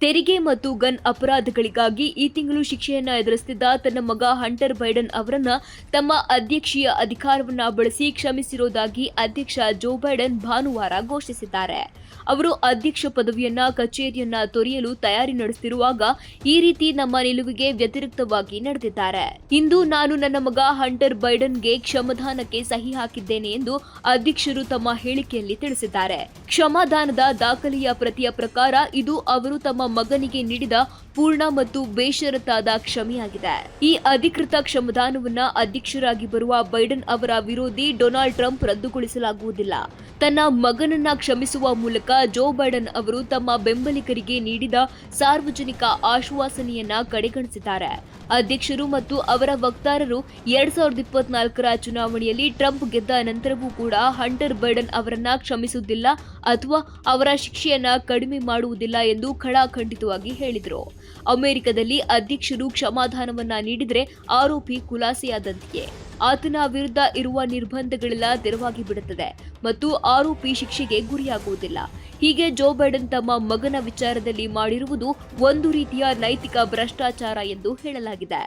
ತೆರಿಗೆ ಮತ್ತು ಗನ್ ಅಪರಾಧಗಳಿಗಾಗಿ ಈ ತಿಂಗಳು ಶಿಕ್ಷೆಯನ್ನ ಎದುರಿಸುತ್ತಿದ್ದ ತನ್ನ ಮಗ ಹಂಟರ್ ಬೈಡನ್ ಅವರನ್ನ ತಮ್ಮ ಅಧ್ಯಕ್ಷೀಯ ಅಧಿಕಾರವನ್ನ ಬಳಸಿ ಕ್ಷಮಿಸಿರುವುದಾಗಿ ಅಧ್ಯಕ್ಷ ಜೋ ಬೈಡನ್ ಭಾನುವಾರ ಘೋಷಿಸಿದ್ದಾರೆ. ಅವರು ಅಧ್ಯಕ್ಷ ಪದವಿಯನ್ನ ಕಚೇರಿಯನ್ನ ತೊರೆಯಲು ತಯಾರಿ ನಡೆಸುತ್ತಿರುವಾಗ ಈ ರೀತಿ ನಮ್ಮ ನಿಲುವಿಗೆ ವ್ಯತಿರಿಕ್ತವಾಗಿ ನಡೆದಿದ್ದಾರೆ. ಇಂದು ನಾನು ನನ್ನ ಮಗ ಹಂಟರ್ ಬೈಡನ್ಗೆ ಕ್ಷಮಾದಾನಕ್ಕೆ ಸಹಿ ಹಾಕಿದ್ದೇನೆ ಎಂದು ಅಧ್ಯಕ್ಷರು ತಮ್ಮ ಹೇಳಿಕೆಯಲ್ಲಿ ತಿಳಿಸಿದ್ದಾರೆ. ಕ್ಷಮಾದಾನದ ದಾಖಲೆಯ ಪ್ರತಿಯ ಪ್ರಕಾರ ಇದು ಅವರು ತಮ್ಮ ಮಗನಿಗೆ ನೀಡಿದ ಪೂರ್ಣ ಮತ್ತು ಬೇಷರತ್ತಾದ ಕ್ಷಮೆಯಾಗಿದೆ. ಈ ಅಧಿಕೃತ ಕ್ಷಮಾದಾನವನ್ನ ಅಧ್ಯಕ್ಷರಾಗಿ ಬರುವ ಬೈಡನ್ ಅವರ ವಿರೋಧಿ ಡೊನಾಲ್ಡ್ ಟ್ರಂಪ್ ರದ್ದುಗೊಳಿಸಲಾಗುವುದಿಲ್ಲ. ತನ್ನ ಮಗನನ್ನ ಕ್ಷಮಿಸುವ ಮೂಲಕ ಜೋ ಬೈಡನ್ ಅವರು ತಮ್ಮ ಬೆಂಬಲಿಗರಿಗೆ ನೀಡಿದ ಸಾರ್ವಜನಿಕ ಆಶ್ವಾಸನೆಯನ್ನ ಕಡೆಗಣಿಸಿದ್ದಾರೆ. ಅಧ್ಯಕ್ಷರು ಮತ್ತು ಅವರ ವಕ್ತಾರರು 2024ರ ಚುನಾವಣೆಯಲ್ಲಿ ಟ್ರಂಪ್ ಗೆದ್ದ ನಂತರವೂ ಕೂಡ ಹಂಟರ್ ಬೈಡನ್ ಅವರನ್ನ ಕ್ಷಮಿಸುವುದಿಲ್ಲ ಅಥವಾ ಅವರ ಶಿಕ್ಷೆಯನ್ನ ಕಡಿಮೆ ಮಾಡುವುದಿಲ್ಲ ಎಂದು ಖಡಾಖಂಡಿತವಾಗಿ ಹೇಳಿದರು. ಅಮೆರಿಕದಲ್ಲಿ ಅಧ್ಯಕ್ಷರು ಕ್ಷಮಾದಾನವನ್ನ ನೀಡಿದರೆ ಆರೋಪಿ ಖುಲಾಸೆಯಾದಂತೆಯೇ ಆತನ ವಿರುದ್ಧ ಇರುವ ನಿರ್ಬಂಧಗಳೆಲ್ಲ ತೆರವಾಗಿ ಬಿಡುತ್ತದೆ ಮತ್ತು ಆರೋಪಿ ಶಿಕ್ಷೆಗೆ ಗುರಿಯಾಗುವುದಿಲ್ಲ. ಹೀಗೆ ಜೋ ಬೈಡನ್ ತಮ್ಮ ಮಗನ ವಿಚಾರದಲ್ಲಿ ಮಾಡಿರುವುದು ಒಂದು ರೀತಿಯ ನೈತಿಕ ಭ್ರಷ್ಟಾಚಾರ ಎಂದು ಹೇಳಲಾಗಿದೆ.